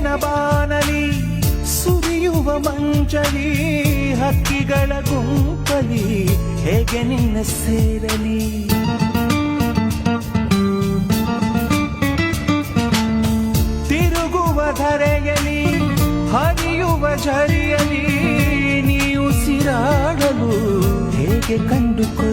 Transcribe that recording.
ಬೆಳಕಿನ ಬಾನಲಿ ಸುರಿಯುವ ಮಂಜಲಿ ಹಕ್ಕಿಗಳ ಗುಂಪಲಿ ಹೇಗೆ ನಿನ್ನ ಸೇರಲಿ ತಿರುಗುವ ಧರೆಯಲಿ ಹರಿಯುವ ಝರಿಯಲಿ ನೀ ಉಸಿರಾಡಲು ಹೇಗೆ ಕಂಡುಕೊ